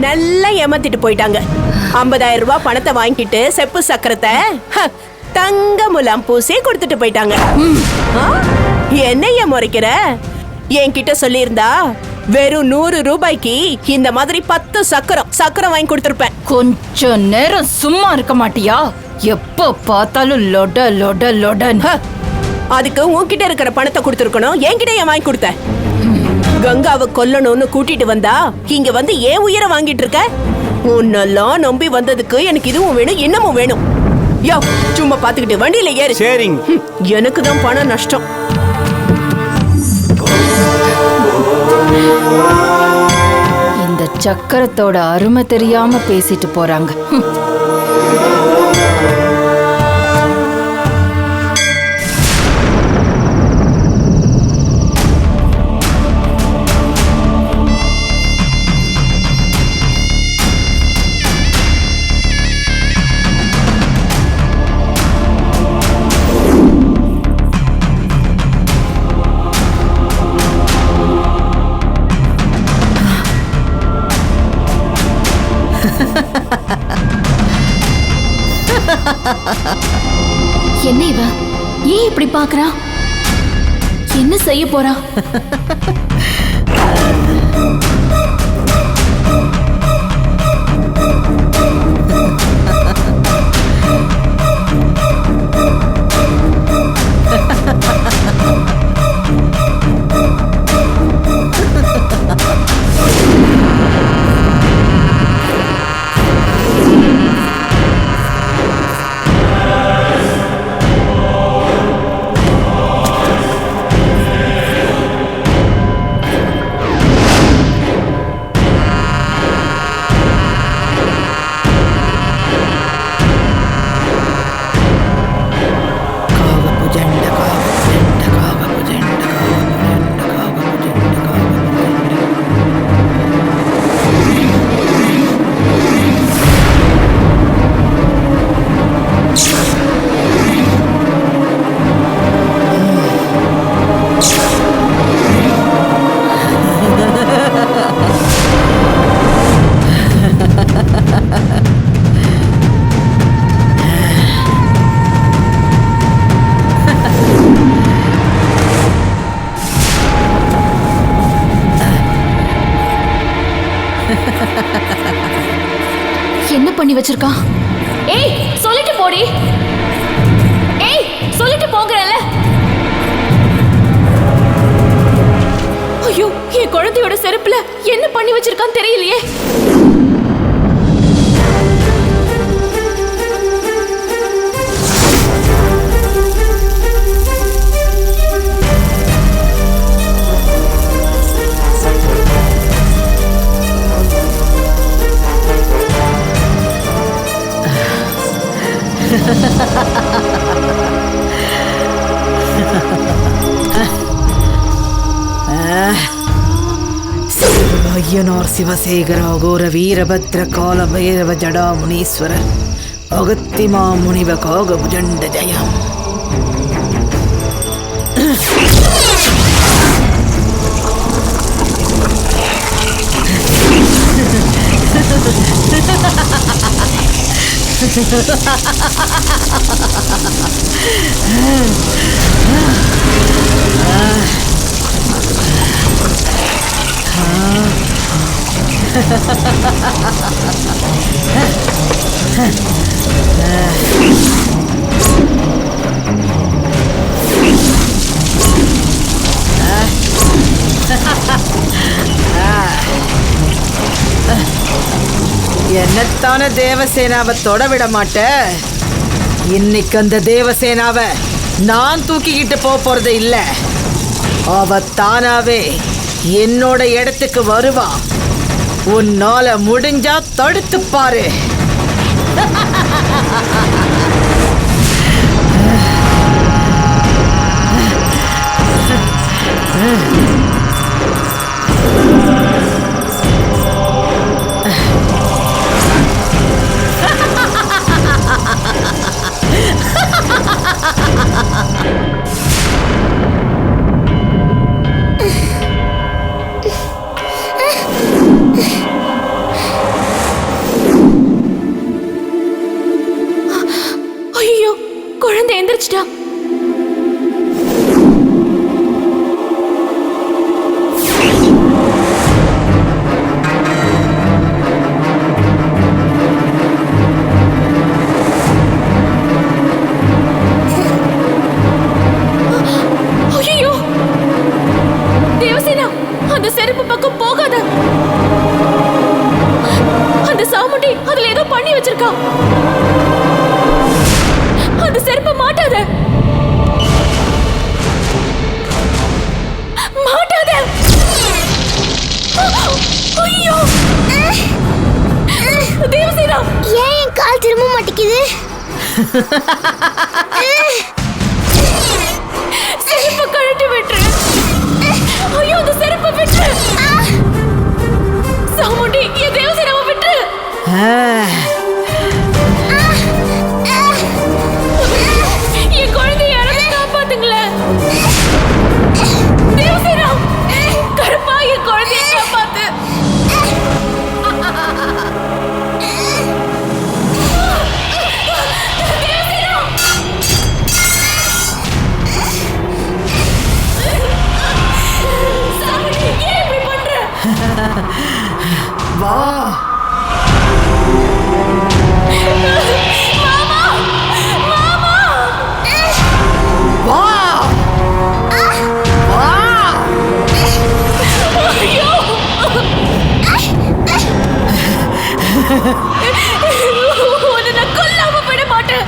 நல்லா ஏமாத்திட்டு போயிட்டாங்க. 50,000 ரூபாய் பணத்தை வாங்கிட்டு செப்பு சக்கரத்தை தங்க முலாம் பூசி கொடுத்துட்டு போயிட்டாங்க. என்னைய முறைக்கிற? என்கிட்ட சொல்லியிருந்தா வெறும் 100 ரூபாய்க்கு இந்த மாதிரி 10 சக்கரம் வாங்கி கொடுத்துருப்பேன். கொஞ்சம் நேரம் சும்மா இருக்க மாட்டியா? எப்ப பார்த்தாலும் லொட லொட லொடன். அதுக்கு உன்கிட்ட இருக்கிற பணத்தை கொடுத்துருக்கணும், என்கிட்ட ஏன் வாங்கி கொடுத்த? கங்காவை கொல்லணும்னு கூட்டிட்டு வந்தா இங்க வந்து ஏன் உயிரை வாங்கிட்டு இருக்க? உன்னெல்லாம் நம்பி வந்ததுக்கு எனக்கு இதுவும் வேணும் இன்னமும் வேணும். யோ, சும்மா பாத்துக்கிட்டு வண்டியில ஏறு. சரிங்க. எனக்கு தான் பணம் நஷ்டம். இந்த சக்கரத்தோட அருமை தெரியாம பேசிட்டு போறாங்க. என்ன இவ ஏன் இப்படி பாக்குறா? என்ன செய்ய போறா? என்ன பண்ணி வச்சிருக்கான்? ஏய், சொல்லிட்டு போடி. ஏய், சொல்லிட்டு போங்கறல. ஐயோ, என் குழந்தையோட செருப்புல என்ன பண்ணி வச்சிருக்கான் தெரியலையே. ஐயனார் சிவசேகர அகோர வீரபத்ர கால பைரவ ஜடா முனீஸ்வரர் அகத்திமா முனிவ காக புஜண்ட ஜயம். என்னத்தான தேவசேனாவை தொட விட மாட்ட? இன்னைக்கு அந்த தேவசேனாவை நான் தூக்கிக்கிட்டு போறது இல்ல, அவ தானாவே என்னோட இடத்துக்கு வருவா. உன்னால முடிஞ்சா தடுத்து பாரு. வச்சிருக்கா. அந்த செருப்பு மாட்டாத, மாட்டாத. ஐயோ தேவசேனா, ஏன் என் கால் திரும்ப மாட்டேங்குது? செருப்பு கழட்டி விட்டுரு. ஐயோ அந்த செருப்பை விட்டுரு. சாமுண்டி, என் தேவசேனாவை விட்டுரு. என் குழந்தைய யாராவது காப்பாத்துங்களேன். தேவசேனா, கருப்பா என் குழந்தைய காப்பாத்து. தேவசேனா, சாமுண்டி, ஏன் இப்படி பண்ற? வா. மாமா, மாமா. வா. வா. ஐயோ உன்னை நான் கொல்லாம விட மாட்டேன்.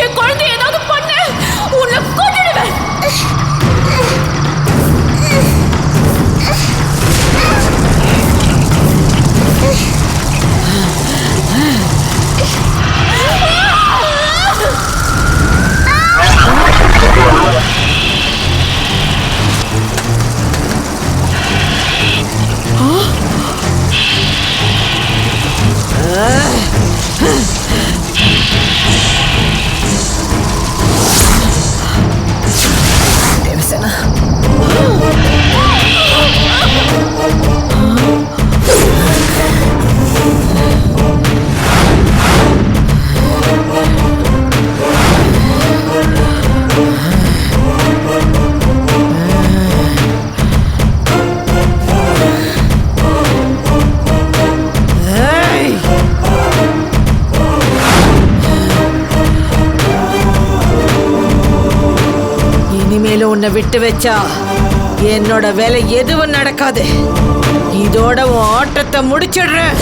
என் குழந்தை ஏதாவது பண்ண உன்னை கொன்னுடுவேன். தேவசேனா, இனிமேலும் உன்னை விட்டு வச்சா என்னோட வேலை எதுவும் நடக்காது. இதோட உன் ஆட்டத்தை முடிச்சிடுறேன்.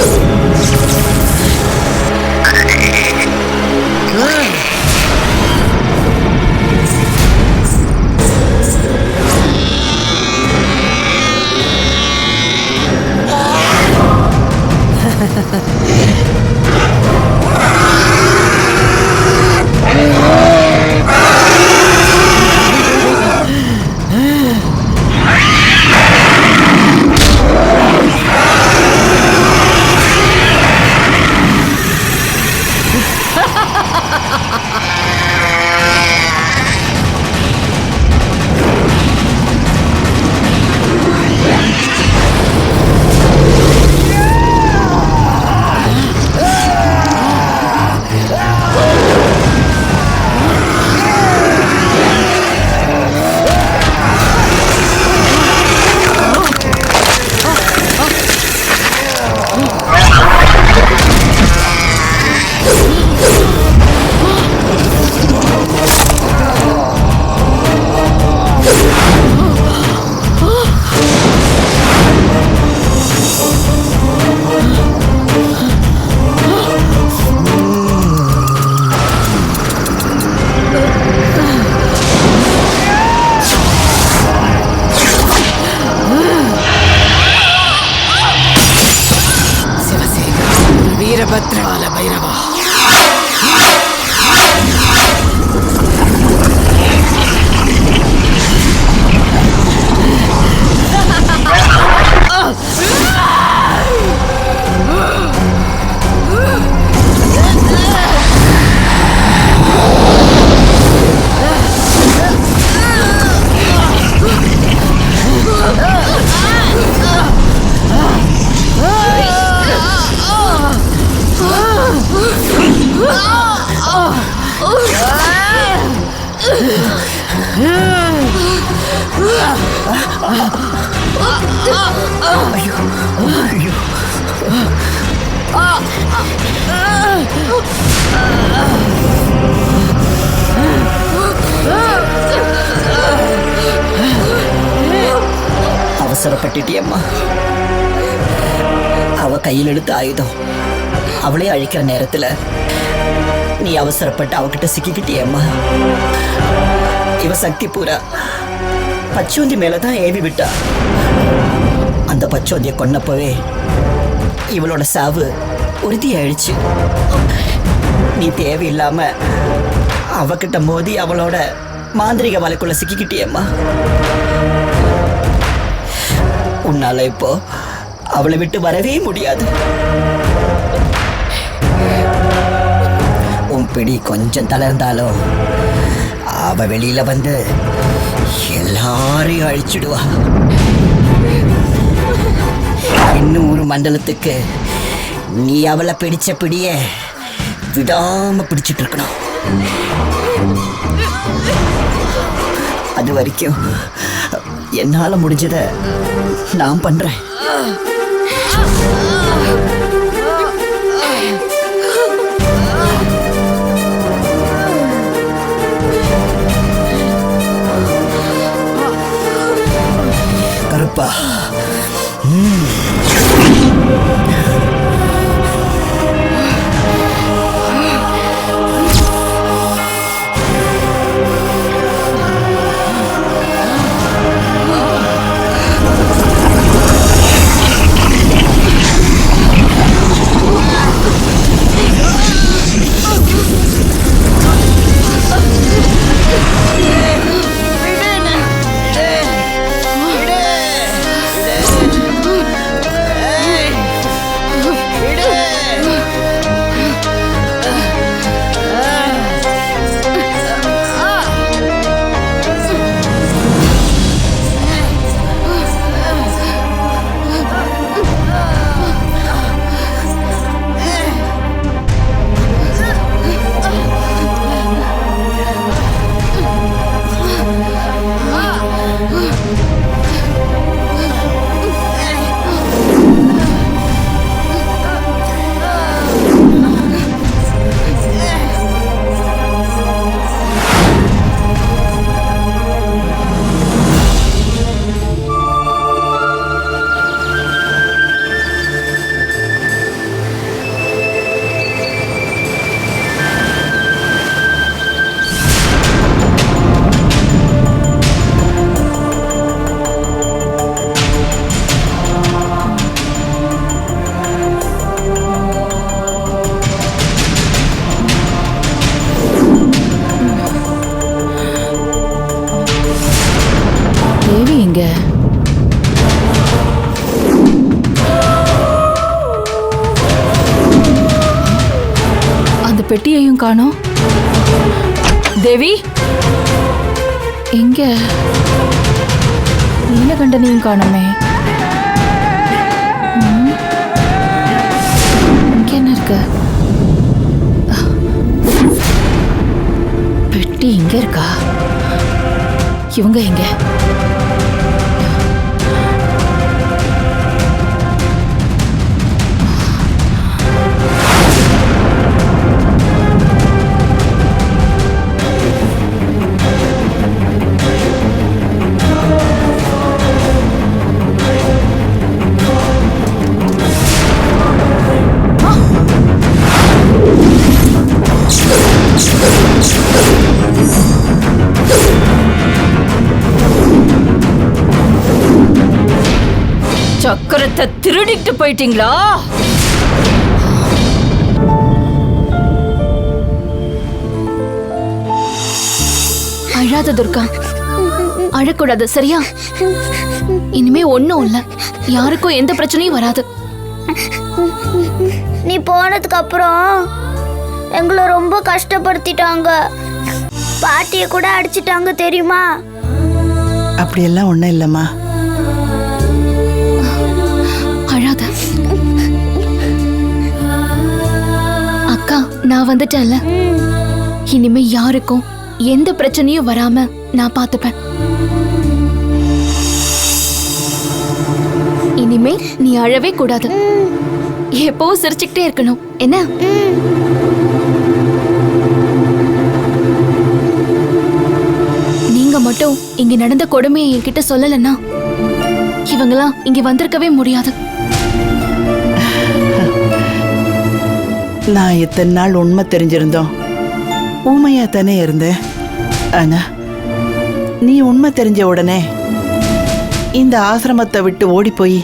வீரபத்ரகால பைரவா. அவசரப்பட்டுட்டியம்மா. அவ கையில் எடுத்த ஆயுதம் அவளே அழிக்கிற நேரத்துல நீ அவசரப்பட்டு அவகிட்ட சிக்கிக்கிட்டியம்மா. இவ சக்தி பூரா பச்சோந்தி மேலதான் ஏவி விட்டா. அந்த பச்சோந்திய கொன்னப்பவே இவளோட சாவு உறுதியாயிடுச்சு. நீ தேவையில்லாம அவகிட்ட மோதி அவளோட மாந்திரிக வலைக்குள்ள சிக்கிக்கிட்டியம்மா. உன்னால இப்போ அவளை விட்டு வரவே முடியாது. உன் பிடி கொஞ்சம் தளர்ந்தாலும் அவ வெளியில வந்து எல்லாரையும் அழிச்சிடுவா. இன்னும் ஒரு மண்டலத்துக்கு நீ அவளை பிடிச்ச பிடிய விடாம பிடிச்சிட்டு இருக்கணும். அது வரைக்கும் என்னால முடிஞ்சத நான் பண்றேன். கருப்பா, தேவி எங்க? அந்த பெட்டியையும் காணோம். தேவி எங்க? நீலகண்டனையும் காணோமே. இங்க என்ன இருக்கு? பெட்டி இங்க இருக்கா? இவங்க எங்க? சக்கரத்தை திருடிட்டு போயிட்டீங்களா? அழாத துர்கா, அழக்கூடாது சரியா? இனிமே ஒண்ணும் இல்ல, யாருக்கும் எந்த பிரச்சனையும் வராது. நீ போனதுக்கு அப்புறம் எங்களை ரொம்ப கஷ்டப்படுத்திட்டாங்க. பாட்டியை கூட அடிச்சிட்டாங்க தெரியுமா? அப்படியெல்லாம் ஒண்ணும் இல்லம்மா. அழாத. அக்கா, நான் வந்துட்டேன்ல, இனிமே யாருக்கும் எந்த பிரச்சனையும் வராம நான் பாத்துப்பேன். இனிமே நீ அழவே கூடாது. எப்பவும் சிரிச்சுக்கிட்டே இருக்கணும். என்ன? நீங்க மட்டும் இங்க நடந்த கொடுமையை என்கிட்ட சொல்லலன்னா இவங்களாம் இங்க வந்திருக்கவே முடியாது. நான் இத்தனை நாள் உண்மை தெரிஞ்சிருந்தோம் ஊமையா தானே இருந்தேன். ஆனா நீ உண்மை தெரிஞ்ச உடனே இந்த ஆசிரமத்தை விட்டு ஓடி போய்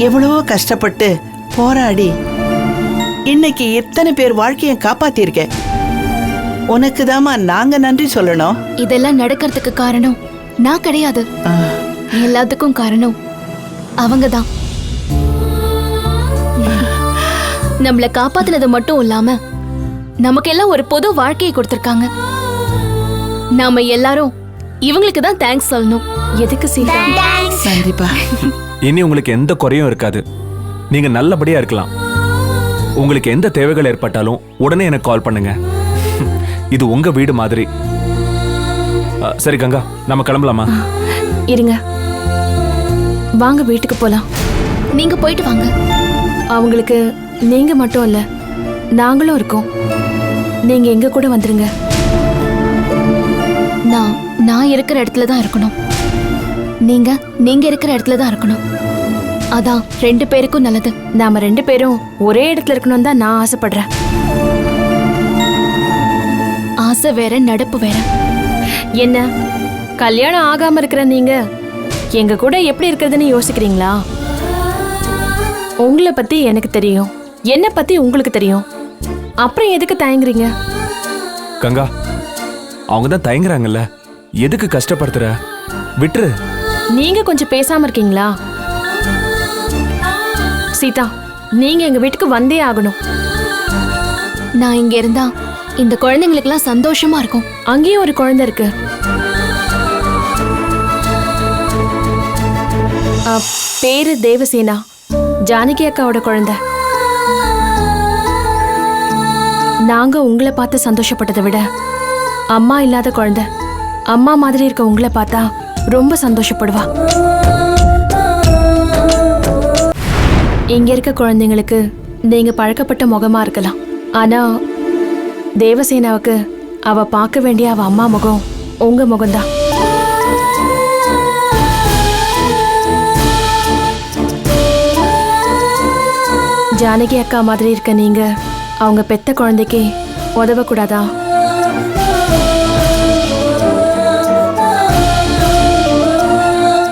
எவ்வளவோ கஷ்டப்பட்டு போராடி இன்னைக்கு எத்தனை பேர் வாழ்க்கையை காப்பாத்திருக்க. உனக்கு தாமா நாங்க நன்றி சொல்லணும். இதெல்லாம் நடக்கிறதுக்கு காரணம் நான் கிடையாது. எல்லாத்துக்கும் காரணம் அவங்கதான். நம்மள காப்பாத்தினது மட்டும் இல்லாம நமக்கெல்லாம் ஒரு பொது வாழ்க்கையை கொடுத்திருக்காங்க. நாம எல்லாரும் இவங்களுக்கு தான் தேங்க்ஸ் சொல்லணும். எதுக்கு சீதா? நன்றிப்பா. இனி உங்களுக்கு எந்த குறையும் இருக்காது. நீங்க நல்லபடியா இருக்கலாம். உங்களுக்கு எந்த தேவைகள் ஏற்பட்டாலும் உடனே எனக்கு கால் பண்ணுங்க. இது உங்க வீடு மாதிரி. சரி கங்கா, நம்ம கிளம்பலாமா? இருங்க, வாங்க வீட்டுக்கு போலாம். நீங்க போயிட்டு வாங்க. அவங்களுக்கு நீங்க மட்டும் இல்ல, நாங்களும் இருக்கோம். நீங்க எங்க கூட வந்துருங்க. நான் இருக்கிற இடத்துல தான் இருக்கணும். நீங்க இருக்கிற இடத்துல தான் இருக்கணும். அதான் 2 பேருக்கும் நல்லது. நாம 2 பேரும் ஒரே இடத்துல இருக்கணும் தான் நான் ஆசைப்படுறேன். ஆசை வேற, நடப்பு வேற. என்ன, கல்யாணம் ஆகாம இருக்கிற நீங்க எங்க கூட எப்படி இருக்கிறதுன்னு யோசிக்கிறீங்களா? உங்களை பத்தி எனக்கு தெரியும், என்ன பத்தி உங்களுக்கு தெரியும். அப்புறம் எதுக்கு தயங்குறீங்க? கங்கா, அவங்க தான் தயங்குறாங்கல்ல, எதுக்கு கஷ்டப்படுத்துற? விட்டுரு. நீங்க கொஞ்சம் பேசாம இருக்கீங்களா? சீதா, நீங்க எங்க வீட்டுக்கு வந்தே ஆகணும். நான் இங்க இருந்தா இந்த குழந்தைங்களுக்கெல்லாம் சந்தோஷமா இருக்கும். அங்கேயும் ஒரு குழந்தை இருக்கு. பேரு தேவசேனா, ஜானகி அக்காவோட குழந்தை. நாங்க உங்களை பார்த்து சந்தோஷப்பட்டதை விட அம்மா இல்லாத குழந்தை அம்மா மாதிரி இருக்க உங்களை பார்த்தா ரொம்ப சந்தோஷப்படுவா. இங்க இருக்க குழந்தைங்களுக்கு நீங்க பழக்கப்பட்ட முகமா இருக்கலாம், ஆனா தேவசேனாவுக்கு அவ பார்க்க வேண்டிய அவ அம்மா முகம் உங்க முகம்தான். ஜானகி அக்கா மாதிரி இருக்க நீங்க அவங்க பெத்த குழந்தைக்கு உதவக்கூடாதா?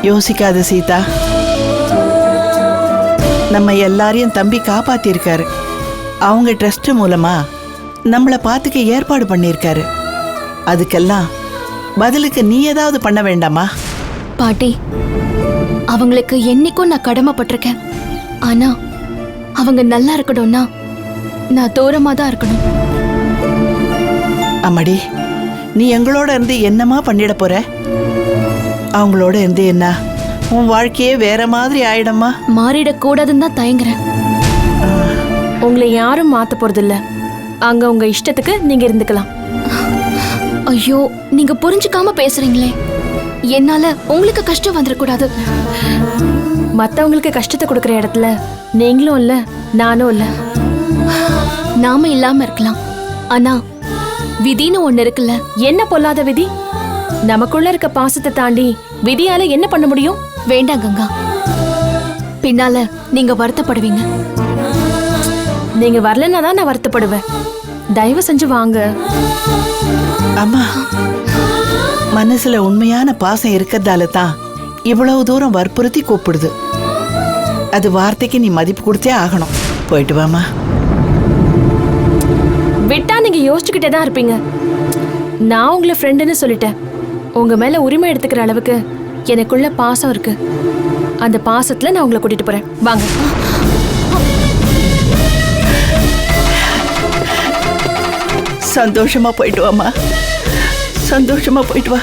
யோசிக்காத சீதா. நம்ம எல்லாரையும் தம்பி காப்பாத்திருக்காரு. அவங்க ட்ரஸ்ட் மூலமா நம்மளை பார்த்துக்க ஏற்பாடு பண்ணியிருக்காரு. அதுக்கெல்லாம் பதிலுக்கு நீ ஏதாவது பண்ண வேண்டாமா? பாட்டி, அவங்களுக்கு என்னைக்கும் நான் கடமைப்பட்டிருக்கேன். ஆனா அவங்க நல்லா இருக்கணும்னா நான் தூரமா தான் இருக்கணும். அம்மாடி, நீ எங்களோட இருந்து என்னமா பண்ணிட போற? அவங்களோட இருந்து என்ன உன் வாழ்க்கையே வேற மாதிரி ஆயிடமா? மாறிடக்கூடாதுன்னு தான் தயங்குறேன். உங்களை யாரும் மாத்த போறதில்ல. அங்க உங்க இஷ்டத்துக்கு நீங்க இருந்துக்கலாம். ஐயோ, நீங்க புரிஞ்சுக்காம பேசுறீங்களே. என்னால உங்களுக்கு கஷ்டம் வந்துடக்கூடாது. மத்தவங்களுக்கு கஷ்டத்தை கொடுக்கற இடத்துல நீங்களும் இல்ல, நானும் இல்ல. நாம இல்லாம இருக்கலாம், ஆனா விதின்னு ஒண்ணு இருக்குல்ல. என்ன பொல்லாத விதி? நமக்குள்ள இருக்க பாசத்தை தாண்டி விதியால என்ன பண்ண முடியும்? வேண்டாம் கங்கா, பின்னால நீங்க வருத்தப்படுவீங்க. நீங்க வரலன்னா தான் நான் வருத்தப்படுவேன். தயவு செஞ்சு வாங்க. அம்மா, மனசுல உண்மையான பாசம் இருக்கிறதால தான் இவ்வளவு தூரம் வற்புறுத்தி கூப்பிடுது. அது வார்த்தைக்கு நீ மதிப்பு கொடுத்தே ஆகணும். போயிட்டு வாமா. விட்டா நீங்க யோசிச்சுக்கிட்டே தான் இருப்பீங்க. நான் உங்களை ஃப்ரெண்டுன்னு சொல்லிட்டேன். உங்க மேல உரிமை எடுத்துக்கிற அளவுக்கு எனக்குள்ள பாசம் இருக்கு. அந்த பாசத்துல நான் உங்களை கூட்டிட்டு போறேன். வாங்க. சந்தோஷமா போயிட்டு வாமா. சந்தோஷமா போயிட்டு வா.